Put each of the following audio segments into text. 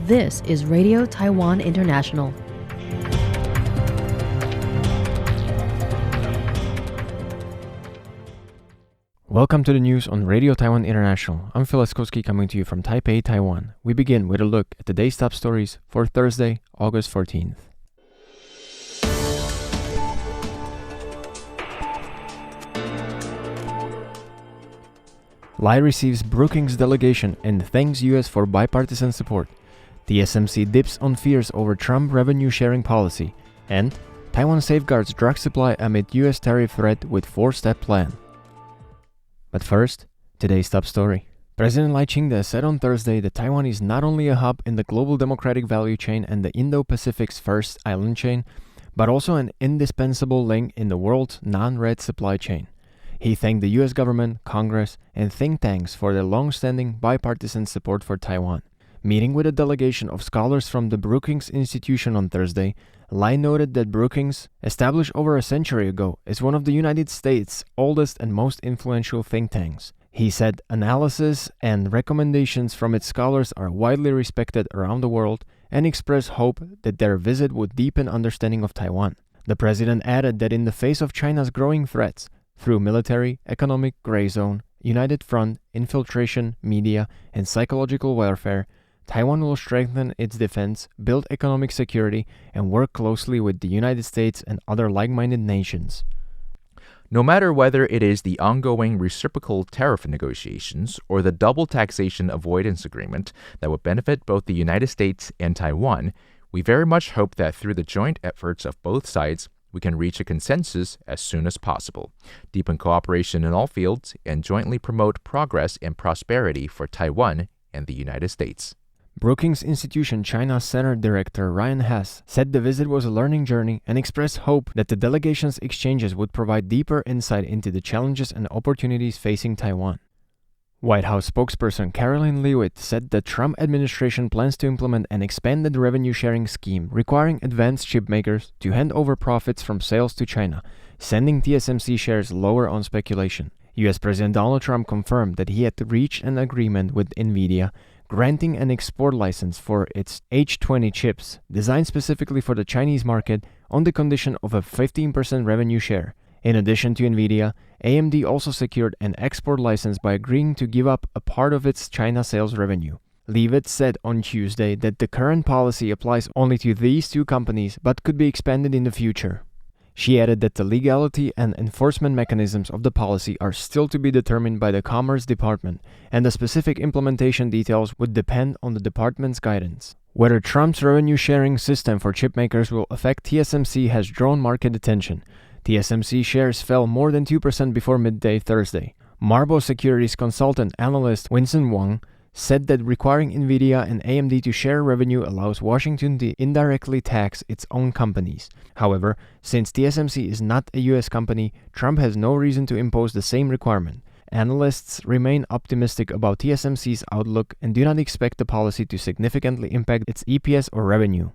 This is Radio Taiwan International. Welcome to the news on Radio Taiwan International. I'm Phil Eskowski coming to you from Taipei, Taiwan. We begin with a look at the day's top stories for Thursday, August 14th. Lai receives Brookings delegation and thanks U.S. for bipartisan support. TSMC dips on fears over Trump revenue-sharing policy. And Taiwan safeguards drug supply amid U.S. tariff threat with four-step plan. But first, today's top story. President Lai Ching-te said on Thursday that Taiwan is not only a hub in the global democratic value chain and the Indo-Pacific's first island chain, but also an indispensable link in the world's non-red supply chain. He thanked the U.S. government, Congress, and think tanks for their long-standing bipartisan support for Taiwan. Meeting with a delegation of scholars from the Brookings Institution on Thursday, Lai noted that Brookings, established over a century ago, is one of the United States' oldest and most influential think tanks. He said analysis and recommendations from its scholars are widely respected around the world and expressed hope that their visit would deepen understanding of Taiwan. The president added that in the face of China's growing threats, through military, economic gray zone, united front, infiltration, media, and psychological warfare, Taiwan will strengthen its defense, build economic security, and work closely with the United States and other like-minded nations. No matter whether it is the ongoing reciprocal tariff negotiations or the double taxation avoidance agreement that would benefit both the United States and Taiwan, we very much hope that through the joint efforts of both sides, we can reach a consensus as soon as possible, deepen cooperation in all fields, and jointly promote progress and prosperity for Taiwan and the United States. Brookings Institution China Center Director Ryan Hess said the visit was a learning journey and expressed hope that the delegation's exchanges would provide deeper insight into the challenges and opportunities facing Taiwan. White House spokesperson Caroline Leavitt said the Trump administration plans to implement an expanded revenue-sharing scheme requiring advanced chip makers to hand over profits from sales to China, sending TSMC shares lower on speculation. U.S. President Donald Trump confirmed that he had reached an agreement with NVIDIA granting an export license for its H20 chips, designed specifically for the Chinese market, on the condition of a 15% revenue share. In addition to NVIDIA, AMD also secured an export license by agreeing to give up a part of its China sales revenue. Leavitt said on Tuesday that the current policy applies only to these two companies but could be expanded in the future. She added that the legality and enforcement mechanisms of the policy are still to be determined by the Commerce Department, and the specific implementation details would depend on the department's guidance. Whether Trump's revenue-sharing system for chipmakers will affect TSMC has drawn market attention. TSMC shares fell more than 2% before midday Thursday. Marbo Securities consultant analyst Winston Wang said that requiring NVIDIA and AMD to share revenue allows Washington to indirectly tax its own companies. However, since TSMC is not a U.S. company, Trump has no reason to impose the same requirement. Analysts remain optimistic about TSMC's outlook and do not expect the policy to significantly impact its EPS or revenue.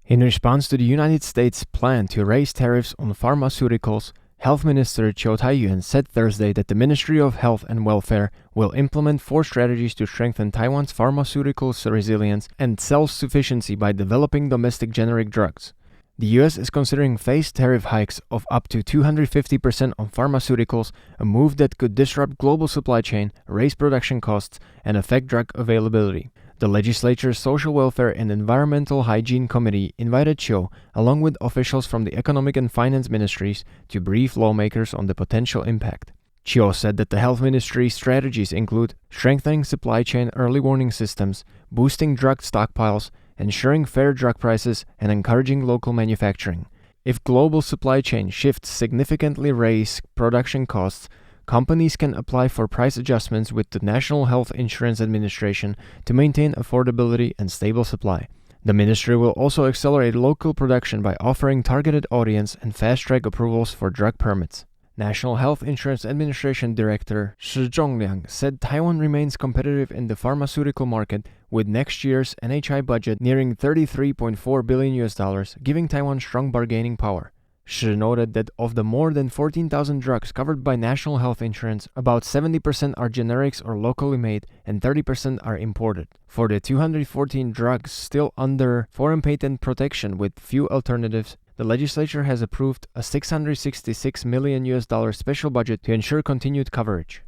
In response to the United States' plan to raise tariffs on pharmaceuticals, Health Minister Chiu Tai-yuan said Thursday that the Ministry of Health and Welfare will implement 4 strategies to strengthen Taiwan's pharmaceuticals resilience and self-sufficiency by developing domestic generic drugs. The U.S. is considering phased tariff hikes of up to 250% on pharmaceuticals, a move that could disrupt global supply chain, raise production costs, and affect drug availability. The legislature's Social Welfare and Environmental Hygiene Committee invited Chiu, along with officials from the Economic and Finance Ministries, to brief lawmakers on the potential impact. Chiu said that the Health Ministry's strategies include strengthening supply chain early warning systems, boosting drug stockpiles, ensuring fair drug prices, and encouraging local manufacturing. If global supply chain shifts significantly raise production costs, companies can apply for price adjustments with the National Health Insurance Administration to maintain affordability and stable supply. The ministry will also accelerate local production by offering targeted audience and fast-track approvals for drug permits. National Health Insurance Administration Director Shi Zhongliang said Taiwan remains competitive in the pharmaceutical market, with next year's NHI budget nearing $33.4 billion, giving Taiwan strong bargaining power. Shi noted that of the more than 14,000 drugs covered by national health insurance, about 70% are generics or locally made and 30% are imported. For the 214 drugs still under foreign patent protection with few alternatives, the legislature has approved a $666 million special budget to ensure continued coverage.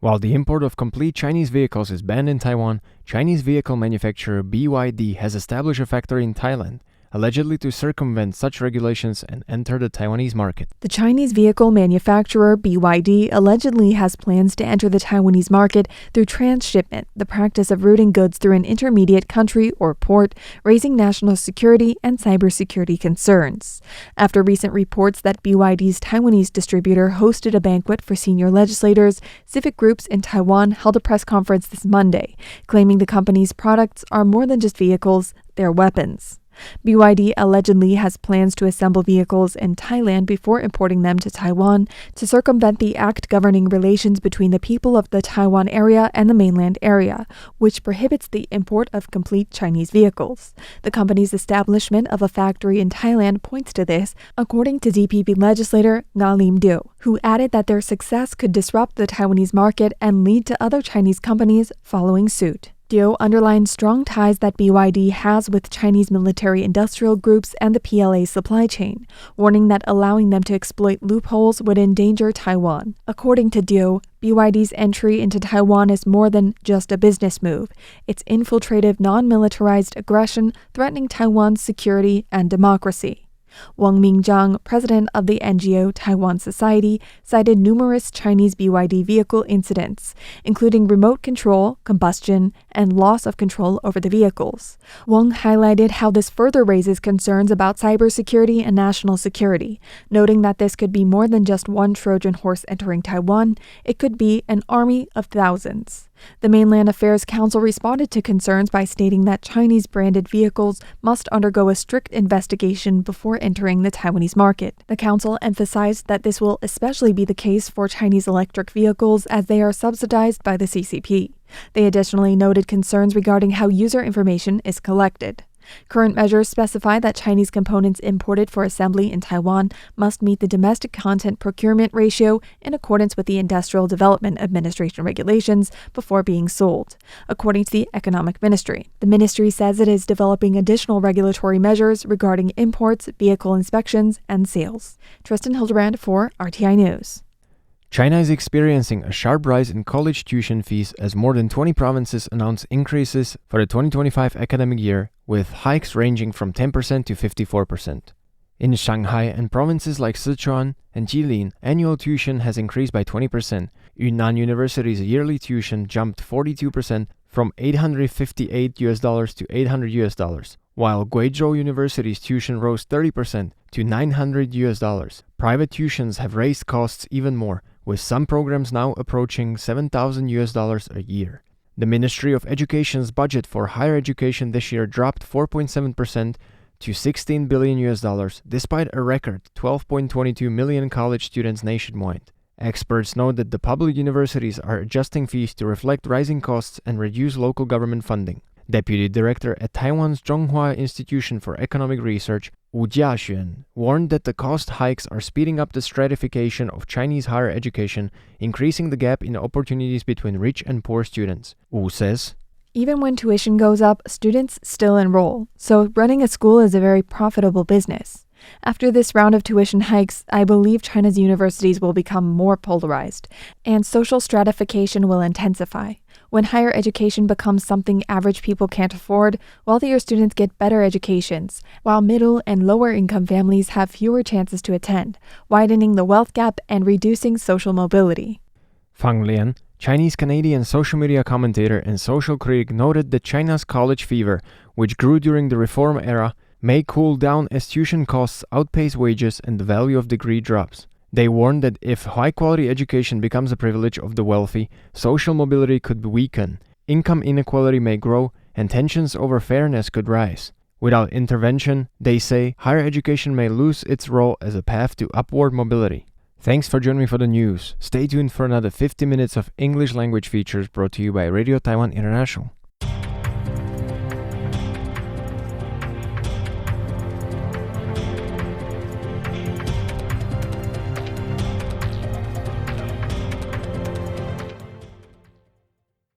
While the import of complete Chinese vehicles is banned in Taiwan, Chinese vehicle manufacturer BYD has established a factory in Thailand, allegedly to circumvent such regulations and enter the Taiwanese market. The Chinese vehicle manufacturer BYD allegedly has plans to enter the Taiwanese market through transshipment, the practice of routing goods through an intermediate country or port, raising national security and cybersecurity concerns. After recent reports that BYD's Taiwanese distributor hosted a banquet for senior legislators, civic groups in Taiwan held a press conference this Monday, claiming the company's products are more than just vehicles, they're weapons. BYD allegedly has plans to assemble vehicles in Thailand before importing them to Taiwan to circumvent the act governing relations between the people of the Taiwan area and the mainland area, which prohibits the import of complete Chinese vehicles. The company's establishment of a factory in Thailand points to this, according to DPP legislator Nga Lim Deu, who added that their success could disrupt the Taiwanese market and lead to other Chinese companies following suit. Deu underlined strong ties that BYD has with Chinese military-industrial groups and the PLA supply chain, warning that allowing them to exploit loopholes would endanger Taiwan. According to Deu, BYD's entry into Taiwan is more than just a business move. It's infiltrative, non-militarized aggression threatening Taiwan's security and democracy. Wang Mingzhang, president of the NGO Taiwan Society, cited numerous Chinese BYD vehicle incidents, including remote control, combustion, and loss of control over the vehicles. Wang highlighted how this further raises concerns about cybersecurity and national security, noting that this could be more than just one Trojan horse entering Taiwan. It could be an army of thousands. The Mainland Affairs Council responded to concerns by stating that Chinese-branded vehicles must undergo a strict investigation before entering the Taiwanese market. The council emphasized that this will especially be the case for Chinese electric vehicles as they are subsidized by the CCP. They additionally noted concerns regarding how user information is collected. Current measures specify that Chinese components imported for assembly in Taiwan must meet the domestic content procurement ratio in accordance with the Industrial Development Administration regulations before being sold, according to the Economic Ministry. The ministry says it is developing additional regulatory measures regarding imports, vehicle inspections, and sales. Tristan Hildebrand for RTI News. China is experiencing a sharp rise in college tuition fees as more than 20 provinces announce increases for the 2025 academic year, with hikes ranging from 10% to 54%. In Shanghai and provinces like Sichuan and Jilin, annual tuition has increased by 20%. Yunnan University's yearly tuition jumped 42% from $858 to $800, while Guizhou University's tuition rose 30% to $900. Private tuitions have raised costs even more, with some programs now approaching $7,000 a year. The Ministry of Education's budget for higher education this year dropped 4.7% to $16 billion, despite a record 12.22 million college students nationwide. Experts note that the public universities are adjusting fees to reflect rising costs and reduce local government funding. Deputy Director at Taiwan's Zhonghua Institution for Economic Research, Wu Jiaxuan, warned that the cost hikes are speeding up the stratification of Chinese higher education, increasing the gap in opportunities between rich and poor students. Wu says, "Even when tuition goes up, students still enroll, so running a school is a very profitable business. After this round of tuition hikes, I believe China's universities will become more polarized, and social stratification will intensify. When higher education becomes something average people can't afford, wealthier students get better educations, while middle and lower income families have fewer chances to attend, widening the wealth gap and reducing social mobility." Fang Lian, Chinese-Canadian social media commentator and social critic, noted that China's college fever, which grew during the reform era, may cool down as tuition costs outpace wages and the value of degree drops. They warned that if high-quality education becomes a privilege of the wealthy, social mobility could weaken, income inequality may grow, and tensions over fairness could rise. Without intervention, they say, higher education may lose its role as a path to upward mobility. Thanks for joining me for the news. Stay tuned for another 50 minutes of English language features brought to you by Radio Taiwan International.